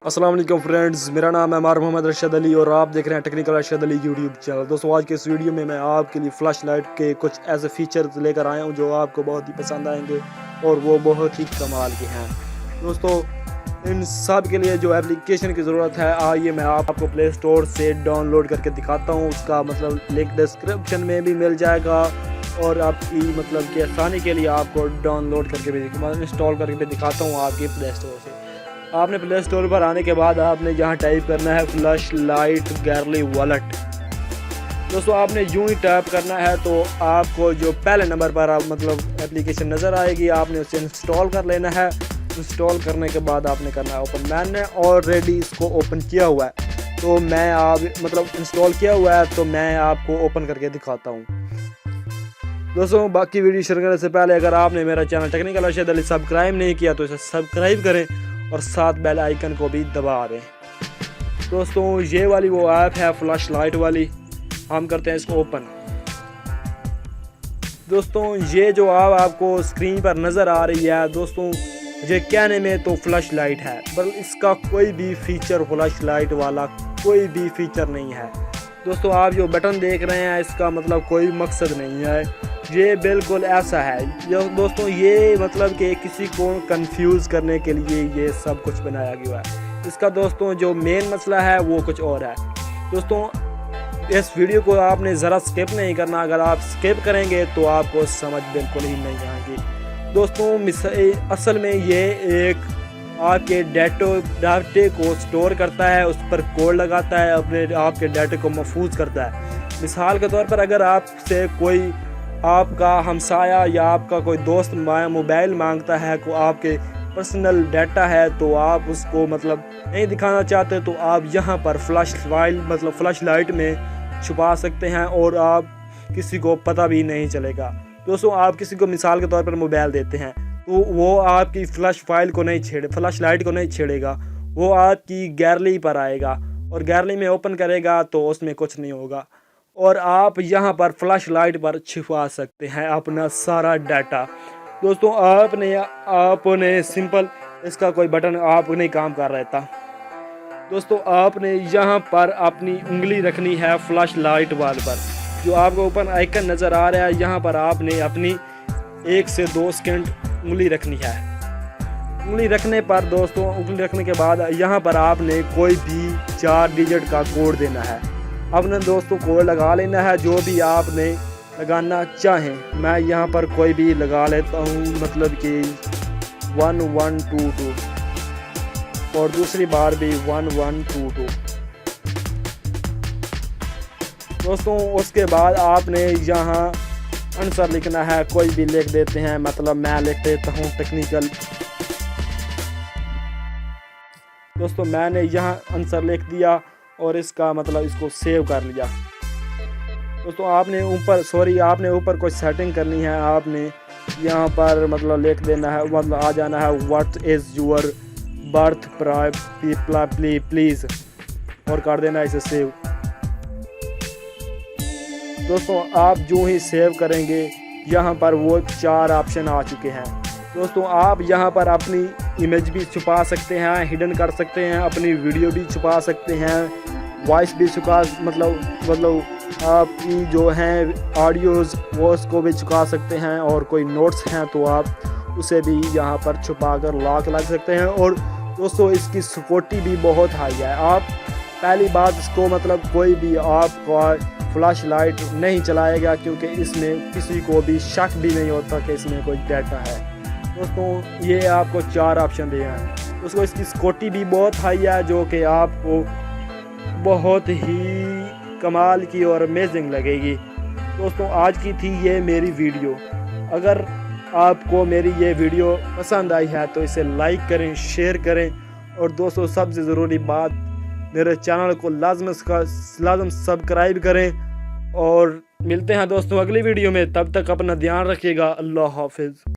अस्सलाम वालेकुम फ्रेंड्स, मेरा नाम है मार मोहम्मद अरशद अली और आप देख रहे हैं technical Arshad Ali YouTube channel. दोस्तों आज के इस वीडियो में मैं आपके लिए फ्लैश लाइट के कुछ ऐसे फीचर्स लेकर आया हूं जो आपको बहुत ही पसंद आएंगे और वो बहुत ही कमाल के हैं। दोस्तों इन सब के लिए जो एप्लीकेशन की ज़रूरत है आइए मैं आपको प्ले स्टोर से डाउनलोड करके दिखाता हूँ। उसका लिंक डिस्क्रिप्शन में भी मिल जाएगा और आपकी की आसानी के लिए आपको डाउनलोड करके भी इंस्टॉल करके भी दिखाता हूँ आपके प्ले स्टोर से। आपने प्ले स्टोर पर आने के बाद आपने यहाँ टाइप करना है फ्लैश लाइट गैलरी वॉलेट। दोस्तों आपने यूं ही टाइप करना है तो आपको जो पहले नंबर पर एप्लीकेशन नज़र आएगी आपने उसे इंस्टॉल कर लेना है। इंस्टॉल करने के बाद आपने करना है ओपन। मैंने ऑलरेडी इसको ओपन किया हुआ है तो मैं इंस्टॉल किया हुआ है तो मैं आपको ओपन करके दिखाता हूँ। दोस्तों बाकी वीडियो शुरू करने से पहले अगर आपने मेरा channel technical Arshad Ali subscribe नहीं किया तो इसे सब्सक्राइब करें और साथ बेल आइकन को भी दबा दें। दोस्तों ये वाली वो ऐप है फ्लैश लाइट वाली, हम करते हैं इसको ओपन। दोस्तों ये जो आपको स्क्रीन पर नज़र आ रही है दोस्तों ये कहने में तो फ्लैश लाइट है पर इसका कोई भी फीचर फ्लैश लाइट वाला कोई भी फीचर नहीं है। दोस्तों आप जो बटन देख रहे हैं इसका कोई मकसद नहीं है, ये बिल्कुल ऐसा है दोस्तों ये कि किसी को कंफ्यूज करने के लिए ये सब कुछ बनाया गया है। इसका दोस्तों जो मेन मसला है वो कुछ और है। दोस्तों इस वीडियो को आपने ज़रा स्किप नहीं करना, अगर आप स्किप करेंगे तो आपको समझ बिल्कुल ही नहीं आएगी। दोस्तों असल में ये एक आपके डाटे को स्टोर करता है, उस पर कोड लगाता है, अपने आपके डाटे को महफूज करता है। मिसाल के तौर पर अगर आपसे कोई आपका हमसाया या आपका कोई दोस्त मोबाइल मांगता है को आपके पर्सनल डाटा है तो आप उसको नहीं दिखाना चाहते तो आप यहाँ पर फ्लैश लाइट में छुपा सकते हैं और आप किसी को पता भी नहीं चलेगा। दोस्तों आप किसी को मिसाल के तौर पर मोबाइल देते हैं तो वो आपकी फ्लैश लाइट को नहीं छेड़ेगा, वो आपकी गैलरी पर आएगा और गैलरी में ओपन करेगा तो उसमें कुछ नहीं होगा और आप यहाँ पर फ्लैश लाइट पर छुपा सकते हैं अपना सारा डाटा। दोस्तों आपने सिंपल इसका कोई बटन आप नहीं काम कर रहा था। दोस्तों आपने यहाँ पर अपनी उंगली रखनी है फ्लैश लाइट वाल पर, जो आपको ऊपर आइकन नज़र आ रहा है यहाँ पर आपने अपनी 1 से 2 सेकंड उंगली रखनी है। उंगली रखने पर दोस्तों उंगली रखने के बाद यहाँ पर आपने कोई भी 4 डिजिट का कोड देना है। अपने दोस्तों कोड लगा लेना है जो भी आपने लगाना चाहें। मैं यहाँ पर कोई भी लगा लेता हूँ कि 1122 और दूसरी बार भी 1122। दोस्तों उसके बाद आपने यहाँ आंसर लिखना है, कोई भी लिख देते हैं, मैं लिख देता हूँ टेक्निकल। दोस्तों मैंने यहाँ आंसर लिख दिया और इसका इसको सेव कर लिया। दोस्तों आपने ऊपर कोई सेटिंग करनी है, आपने यहाँ पर लिख देना है आ जाना है what is your birth please और कर देना है इसे सेव। दोस्तों आप जो ही सेव करेंगे यहाँ पर वो 4 ऑप्शन आ चुके हैं। दोस्तों आप यहाँ पर अपनी इमेज भी छुपा सकते हैं, हिडन कर सकते हैं, अपनी वीडियो भी छुपा सकते हैं, वॉइस भी छुपा आपकी जो हैं ऑडियोज़ वो उसको भी छुपा सकते हैं और कोई नोट्स हैं तो आप उसे भी यहाँ पर छुपा कर लॉक लगा सकते हैं। और दोस्तों इसकी सिक्योरिटी भी बहुत हाई है। आप पहली बात इसको कोई भी आपका फ्लैश लाइट नहीं चलाएगा क्योंकि इसमें किसी को भी शक भी नहीं होता कि इसमें कोई डाटा है। दोस्तों ये आपको 4 ऑप्शन दिए हैं। दोस्तों इसकी सिक्योरिटी भी बहुत हाई है जो कि आपको बहुत ही कमाल की और अमेजिंग लगेगी। दोस्तों आज की थी ये मेरी वीडियो। अगर आपको मेरी ये वीडियो पसंद आई है तो इसे लाइक करें, शेयर करें और दोस्तों सबसे ज़रूरी बात मेरे चैनल को लाजम सब्सक्राइब करें। और मिलते हैं दोस्तों अगली वीडियो में, तब तक अपना ध्यान रखिएगा। अल्लाह हाफिज़।